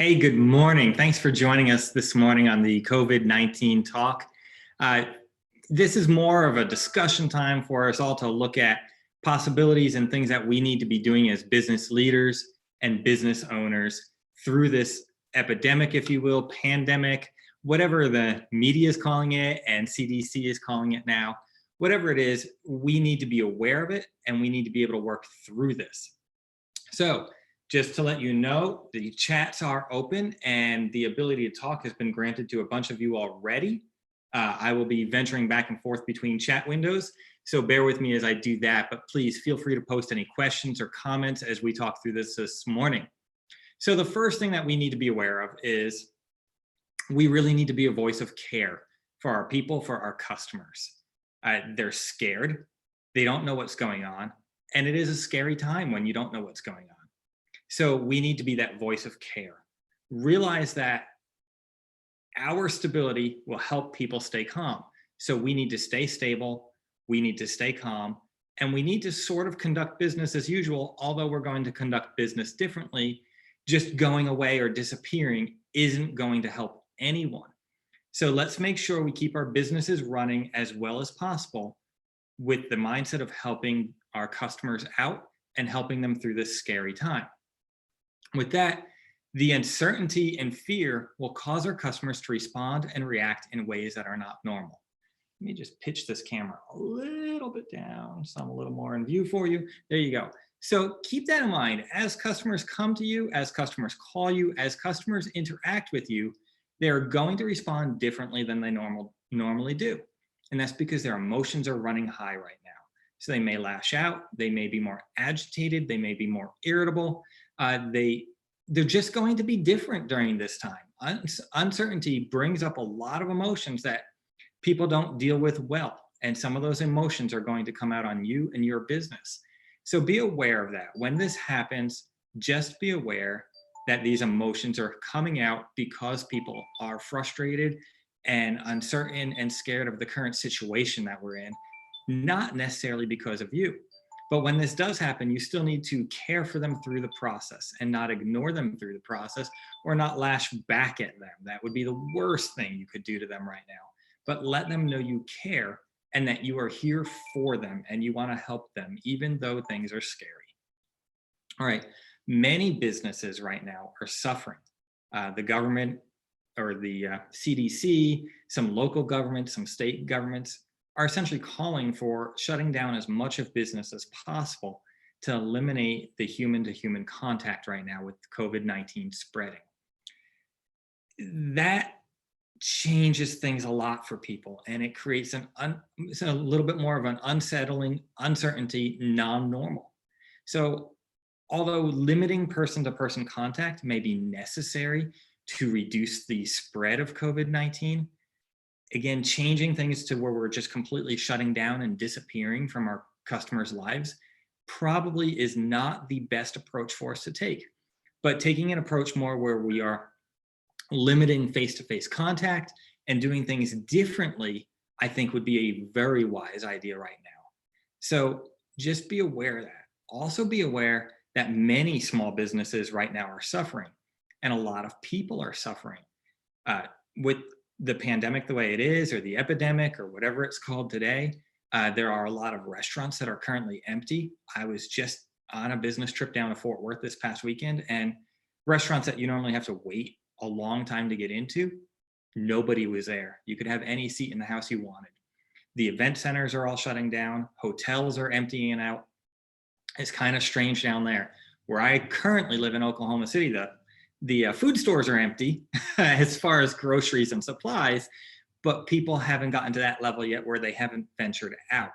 Hey, good morning. Thanks for joining us this morning on the COVID-19 talk. Uh, this is more of a discussion time for us all to look at possibilities and things that we need to be doing as business leaders and business owners through this epidemic, if you will, pandemic, whatever the media is calling it and CDC is calling it now. Whatever it is, we need to be aware of it and we need to be able to work through this. So, just to let you know, the chats are open and the ability to talk has been granted to a bunch of you already. I will be venturing back and forth between chat windows, so bear with me as I do that, but please feel free to post any questions or comments as we talk through this morning. So the first thing that we need to be aware of is we really need to be a voice of care for our people, for our customers. They're scared, they don't know what's going on, and it is a scary time when you don't know what's going on. So we need to be that voice of care. Realize that our stability will help people stay calm. So we need to stay stable, we need to stay calm, and we need to sort of conduct business as usual, although we're going to conduct business differently. Just going away or disappearing isn't going to help anyone. So let's make sure we keep our businesses running as well as possible with the mindset of helping our customers out and helping them through this scary time. With that, the uncertainty and fear will cause our customers to respond and react in ways that are not normal. Let me just pitch this camera a little bit down so I'm a little more in view for you. There you go. So keep that in mind. As customers come to you, as customers call you, as customers interact with you, they're going to respond differently than they normally do. And that's because their emotions are running high right now. So they may lash out, they may be more agitated, they may be more irritable. They're just going to be different during this time. Uncertainty brings up a lot of emotions that people don't deal with well. And some of those emotions are going to come out on you and your business. So be aware of that. When this happens, just be aware that these emotions are coming out because people are frustrated and uncertain and scared of the current situation that we're in, not necessarily because of you. But when this does happen, you still need to care for them through the process and not ignore them through the process or not lash back at them. That would be the worst thing you could do to them right now. But let them know you care and that you are here for them and you want to help them, even though things are scary. All right, many businesses right now are suffering. The government or the CDC, some local governments, some state governments, are essentially calling for shutting down as much of business as possible to eliminate the human-to-human contact right now with COVID-19 spreading. That changes things a lot for people, and it creates a little bit more of an unsettling, uncertainty, non-normal. So although limiting person-to-person contact may be necessary to reduce the spread of COVID-19, again, changing things to where we're just completely shutting down and disappearing from our customers' lives probably is not the best approach for us to take. But taking an approach more where we are limiting face-to-face contact and doing things differently, I think would be a very wise idea right now. So just be aware of that. Also be aware that many small businesses right now are suffering and a lot of people are suffering. With the pandemic the way it is, or the epidemic, or whatever it's called today, there are a lot of restaurants that are currently empty. I was just on a business trip down to Fort Worth this past weekend, and restaurants that you normally have to wait a long time to get into, nobody was there. You could have any seat in the house you wanted. The event centers are all shutting down. Hotels are emptying out. It's kind of strange down there. Where I currently live in Oklahoma City, the food stores are empty as far as groceries and supplies, but people haven't gotten to that level yet where they haven't ventured out.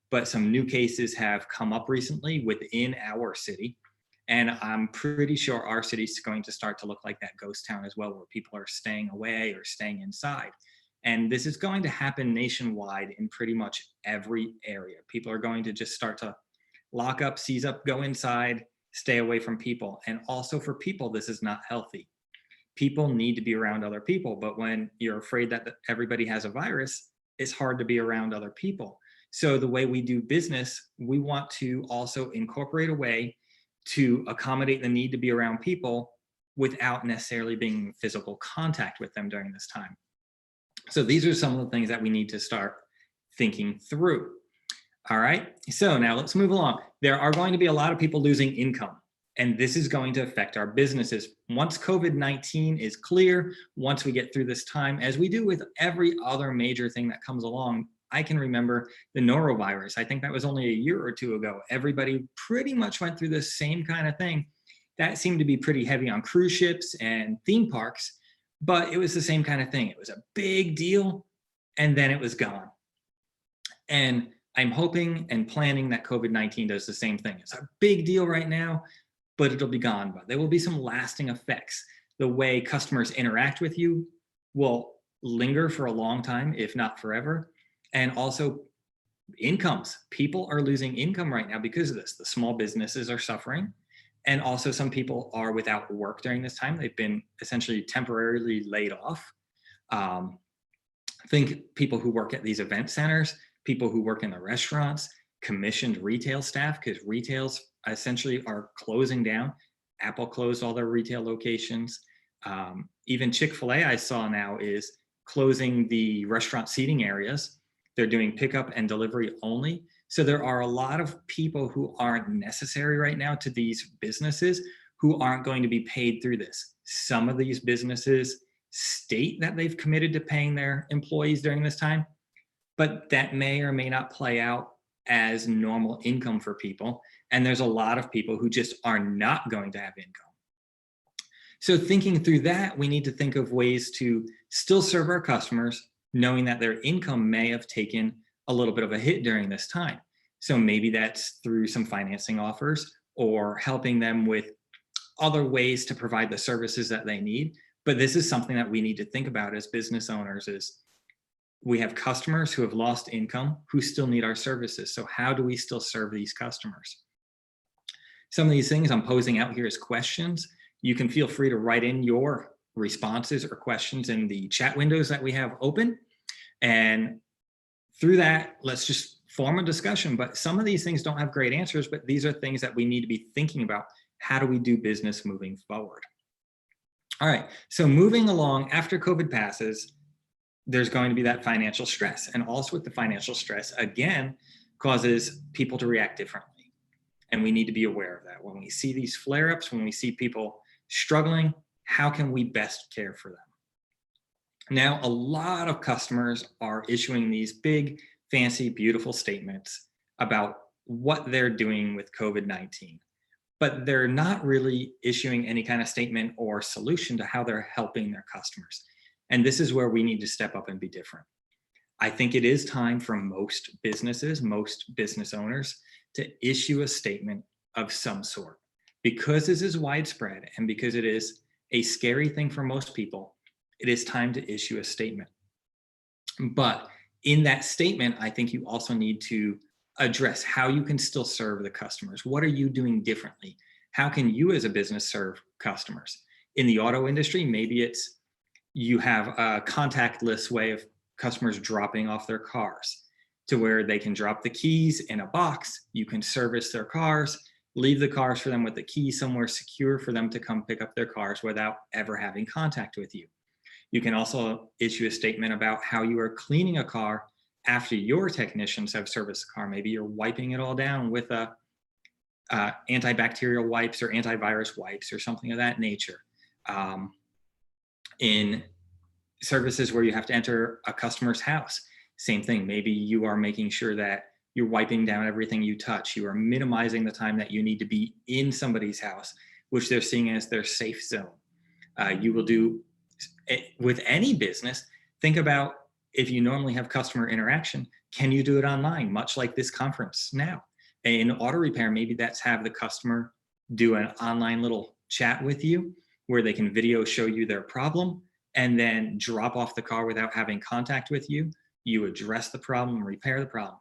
But some new cases have come up recently within our city. And I'm pretty sure our city is going to start to look like that ghost town as well, where people are staying away or staying inside. And this is going to happen nationwide in pretty much every area. People are going to just start to lock up, seize up, go inside, stay away from people. And also for people, this is not healthy. People need to be around other people, but when you're afraid that everybody has a virus, it's hard to be around other people. So the way we do business, we want to also incorporate a way to accommodate the need to be around people without necessarily being in physical contact with them during this time. So these are some of the things that we need to start thinking through. All right, so now let's move along. There are going to be a lot of people losing income, and this is going to affect our businesses. Once COVID-19 is clear, once we get through this time, as we do with every other major thing that comes along, I can remember the norovirus. I think that was only a year or two ago. Everybody pretty much went through the same kind of thing. That seemed to be pretty heavy on cruise ships and theme parks, but it was the same kind of thing. It was a big deal, and then it was gone. And I'm hoping and planning that COVID-19 does the same thing. It's a big deal right now, but it'll be gone. But there will be some lasting effects. The way customers interact with you will linger for a long time, if not forever. And also incomes. People are losing income right now because of this. The small businesses are suffering. And also some people are without work during this time. They've been essentially temporarily laid off. Think people who work at these event centers, people who work in the restaurants, commissioned retail staff, because retails essentially are closing down. Apple closed all their retail locations. Even Chick-fil-A I saw now is closing the restaurant seating areas. They're doing pickup and delivery only. So there are a lot of people who aren't necessary right now to these businesses who aren't going to be paid through this. Some of these businesses state that they've committed to paying their employees during this time, but that may or may not play out as normal income for people. And there's a lot of people who just are not going to have income. So thinking through that, we need to think of ways to still serve our customers, knowing that their income may have taken a little bit of a hit during this time. So maybe that's through some financing offers or helping them with other ways to provide the services that they need. But this is something that we need to think about as business owners is we have customers who have lost income who still need our services. So how do we still serve these customers? Some of these things I'm posing out here as questions. You can feel free to write in your responses or questions in the chat windows that we have open. And through that, let's just form a discussion. But some of these things don't have great answers, but these are things that we need to be thinking about. How do we do business moving forward? All right, so moving along, after COVID passes, there's going to be that financial stress. And also with the financial stress, again, causes people to react differently. And we need to be aware of that. When we see these flare-ups, when we see people struggling, how can we best care for them? Now, a lot of customers are issuing these big, fancy, beautiful statements about what they're doing with COVID-19, but they're not really issuing any kind of statement or solution to how they're helping their customers. And this is where we need to step up and be different. I think it is time for most businesses, most business owners to issue a statement of some sort. Because this is widespread and because it is a scary thing for most people, it is time to issue a statement. But in that statement, I think you also need to address how you can still serve the customers. What are you doing differently? How can you as a business serve customers? In the auto industry, maybe it's you have a contactless way of customers dropping off their cars to where they can drop the keys in a box. You can service their cars, leave the cars for them with the key somewhere secure for them to come pick up their cars without ever having contact with you. You can also issue a statement about how you are cleaning a car after your technicians have serviced the car. Maybe you're wiping it all down with antibacterial wipes or antivirus wipes or something of that nature. In services where you have to enter a customer's house, same thing. Maybe you are making sure that you're wiping down everything you touch. You are minimizing the time that you need to be in somebody's house, which they're seeing as their safe zone. You will do with any business. Think about if you normally have customer interaction, can you do it online, much like this conference now? In auto repair, maybe that's have the customer do an online little chat with you where they can video show you their problem and then drop off the car without having contact with you. You address the problem, repair the problem.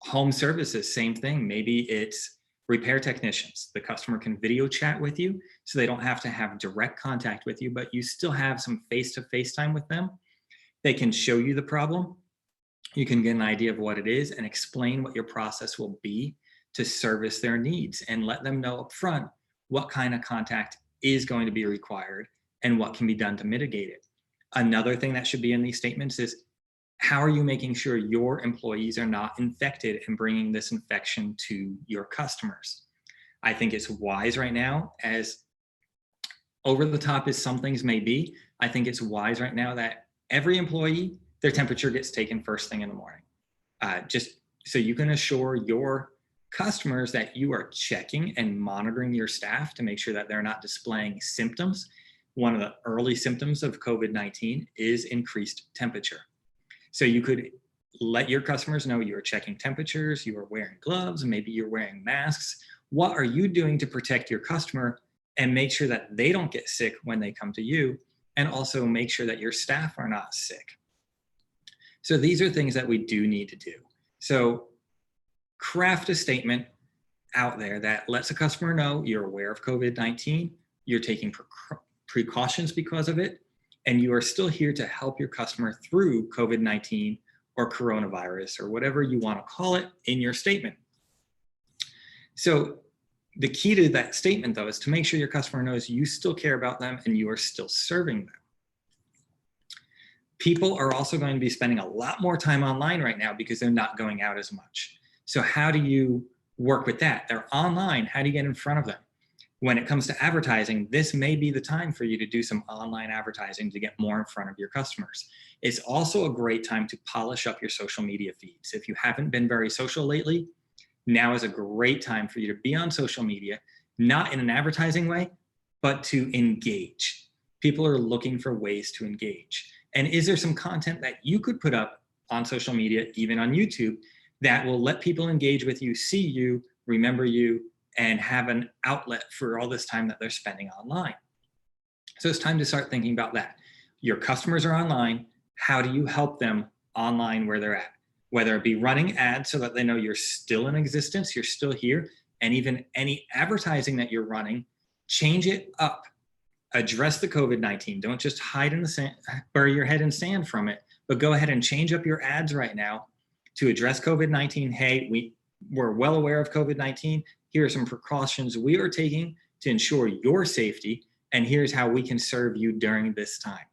Home services, same thing. Maybe it's repair technicians. The customer can video chat with you so they don't have to have direct contact with you, but you still have some face-to-face time with them. They can show you the problem. You can get an idea of what it is and explain what your process will be to service their needs and let them know up front what kind of contact is going to be required and what can be done to mitigate it. Another thing that should be in these statements is, how are you making sure your employees are not infected and bringing this infection to your customers? I think it's wise right now, as over the top as some things may be, I think it's wise right now that every employee, their temperature gets taken first thing in the morning. Just so you can assure your customers that you are checking and monitoring your staff to make sure that they're not displaying symptoms. One of the early symptoms of COVID-19 is increased temperature. So you could let your customers know you're checking temperatures, you are wearing gloves, maybe you're wearing masks. What are you doing to protect your customer and make sure that they don't get sick when they come to you, and also make sure that your staff are not sick? So these are things that we do need to do. So craft a statement out there that lets a customer know you're aware of COVID-19, you're taking precautions because of it, and you are still here to help your customer through COVID-19 or coronavirus or whatever you want to call it in your statement. So the key to that statement, though, is to make sure your customer knows you still care about them and you are still serving them. People are also going to be spending a lot more time online right now because they're not going out as much. So how do you work with that? They're online. How do you get in front of them? When it comes to advertising, this may be the time for you to do some online advertising to get more in front of your customers. It's also a great time to polish up your social media feeds. If you haven't been very social lately, now is a great time for you to be on social media, not in an advertising way, but to engage. People are looking for ways to engage. And is there some content that you could put up on social media, even on YouTube, that will let people engage with you, see you, remember you, and have an outlet for all this time that they're spending online? So it's time to start thinking about that. Your customers are online. How do you help them online where they're at? Whether it be running ads so that they know you're still in existence, you're still here, and even any advertising that you're running, change it up. Address the COVID-19. Don't just hide in the sand, bury your head in sand from it, but go ahead and change up your ads right now to address COVID-19. Hey, we're well aware of COVID-19. Here are some precautions we are taking to ensure your safety, and here's how we can serve you during this time.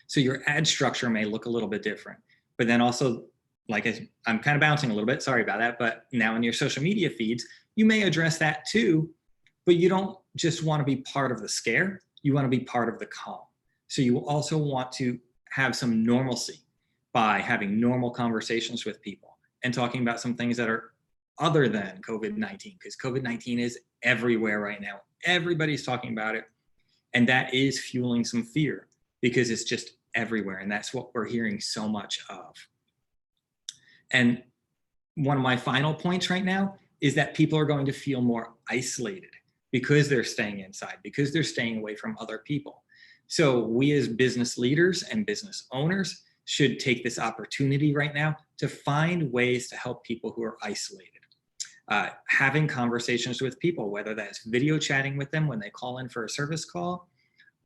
So your ad structure may look a little bit different, but then also, like I'm kind of bouncing a little bit, sorry about that, but now in your social media feeds, you may address that too, but you don't just want to be part of the scare, you want to be part of the calm. So you also want to have some normalcy by having normal conversations with people and talking about some things that are other than COVID-19, because COVID-19 is everywhere right now. Everybody's talking about it. And that is fueling some fear because it's just everywhere. And that's what we're hearing so much of. And one of my final points right now is that people are going to feel more isolated because they're staying inside, because they're staying away from other people. So we as business leaders and business owners should take this opportunity right now to find ways to help people who are isolated. Having conversations with people, whether that's video chatting with them when they call in for a service call,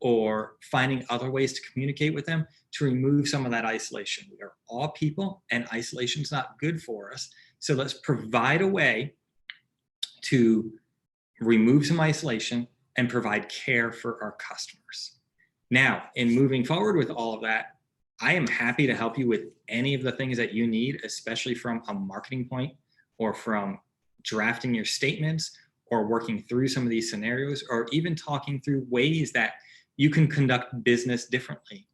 or finding other ways to communicate with them to remove some of that isolation. We are all people, and isolation is not good for us. So let's provide a way to remove some isolation and provide care for our customers. Now, in moving forward with all of that, I am happy to help you with any of the things that you need, especially from a marketing point or from drafting your statements or working through some of these scenarios, or even talking through ways that you can conduct business differently.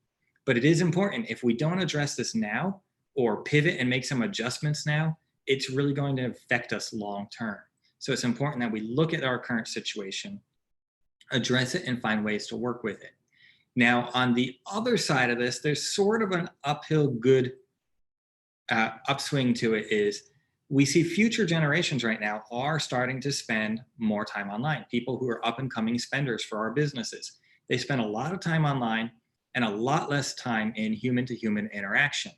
But it is important, if we don't address this now or pivot and make some adjustments now, it's really going to affect us long term. So it's important that we look at our current situation, address it, and find ways to work with it. Now, on the other side of this, there's sort of an uphill good upswing to it. Is we see future generations right now are starting to spend more time online. People who are up and coming spenders for our businesses. They spend a lot of time online and a lot less time in human-to-human interaction.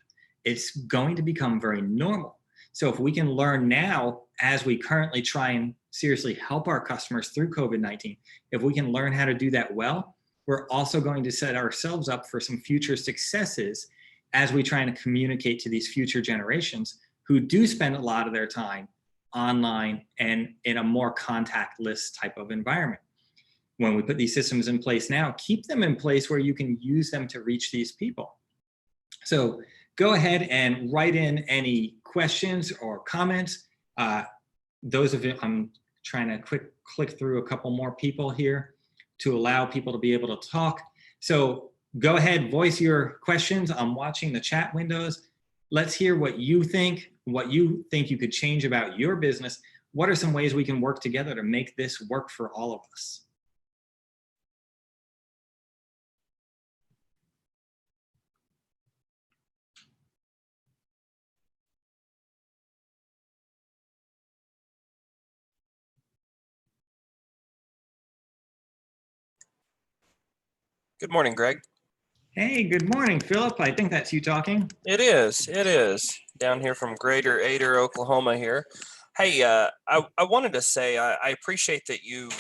It's going to become very normal. So if we can learn now, as we currently try and seriously help our customers through COVID-19, if we can learn how to do that well, we're also going to set ourselves up for some future successes as we try and communicate to these future generations who do spend a lot of their time online and in a more contactless type of environment. when we put these systems in place now, keep them in place where you can use them to reach these people. So go ahead and write in any questions or comments. Those of you, I'm trying to click through a couple more people here to allow people to be able to talk. So go ahead, voice your questions. I'm watching the chat windows. Let's hear what you think you could change about your business. What are some ways we can work together to make this work for all of us? Good morning, Greg. Hey, good morning, Philip. I think that's you talking. It is. Down here from Greater Adair, Oklahoma here. Hey, I wanted to say I appreciate that you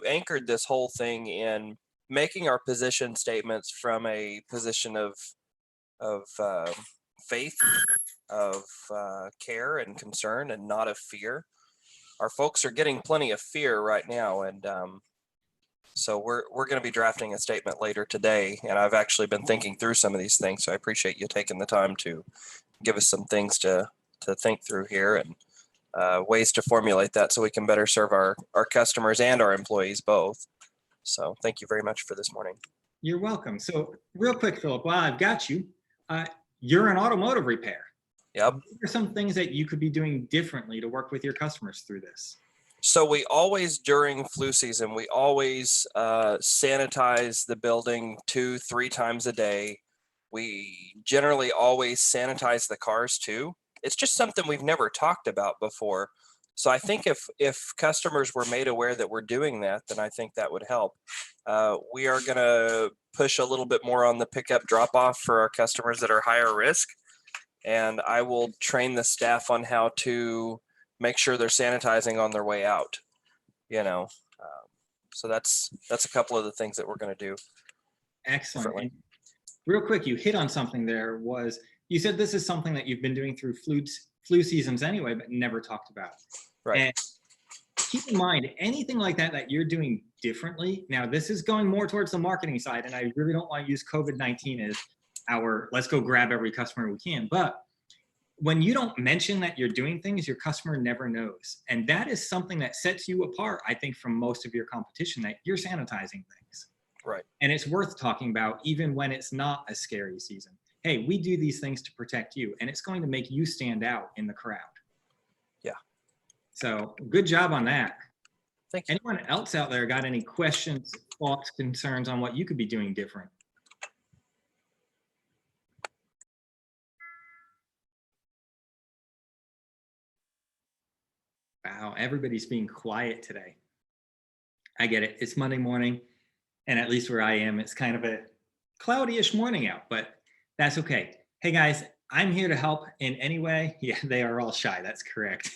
anchored this whole thing in making our position statements from a position of faith, of care and concern, and not of fear. Our folks are getting plenty of fear right now, and so we're going to be drafting a statement later today, and I've actually been thinking through some of these things. So I appreciate you taking the time to give us some things to think through here and ways to formulate that so we can better serve our customers and our employees both. So thank you very much for this morning. You're welcome. So real quick, Philip, while I've got you, you're in automotive repair. Yep. What are some things that you could be doing differently to work with your customers through this? So we always, during flu season, we always sanitize the building 2-3 times a day. We generally always sanitize the cars too. It's just something we've never talked about before. So I think if customers were made aware that we're doing that, then I think that would help. We are going to push a little bit more on the pickup drop off for our customers that are higher risk. And I will train the staff on how to make sure they're sanitizing on their way out, so that's a couple of the things that we're going to do. Excellent. And real quick, you hit on something there. You said this is something that you've been doing through flu seasons anyway, but never talked about. Right. And keep in mind, anything like that you're doing differently. Now, this is going more towards the marketing side, and I really don't want to use COVID-19 as our let's go grab every customer we can. But when you don't mention that you're doing things, your customer never knows. And that is something that sets you apart, I think, from most of your competition, that you're sanitizing things. Right. And it's worth talking about even when it's not a scary season. Hey, we do these things to protect you, and it's going to make you stand out in the crowd. Yeah. So good job on that. Thank you. Anyone else out there got any questions, thoughts, concerns on what you could be doing different? Wow, everybody's being quiet today. I get it. It's Monday morning, and at least where I am, it's kind of a cloudy-ish morning out, but that's okay. Hey guys, I'm here to help in any way. Yeah, they are all shy. That's correct.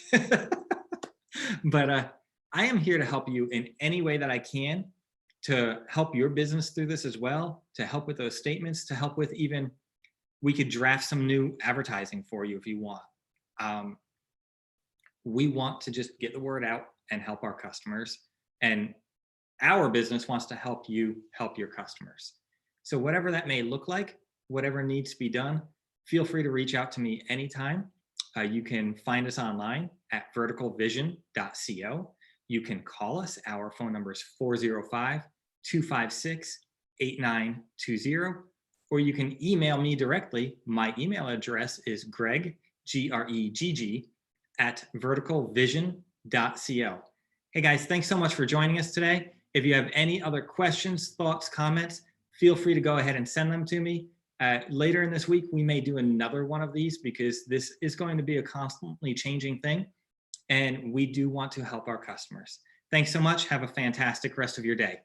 But I am here to help you in any way that I can to help your business through this as well, to help with those statements, to help with even, we could draft some new advertising for you if you want. We want to just get the word out and help our customers, and our business wants to help you help your customers. So whatever that may look like, whatever needs to be done, feel free to reach out to me anytime. You can find us online at verticalvision.co. You can call us. Our phone number is 405-256-8920, or you can email me directly. My email address is Greg, Gregg, at verticalvision.co. Hey guys, thanks so much for joining us today. If you have any other questions, thoughts, comments, feel free to go ahead and send them to me. Later in this week, we may do another one of these because this is going to be a constantly changing thing, and we do want to help our customers. Thanks so much. Have a fantastic rest of your day.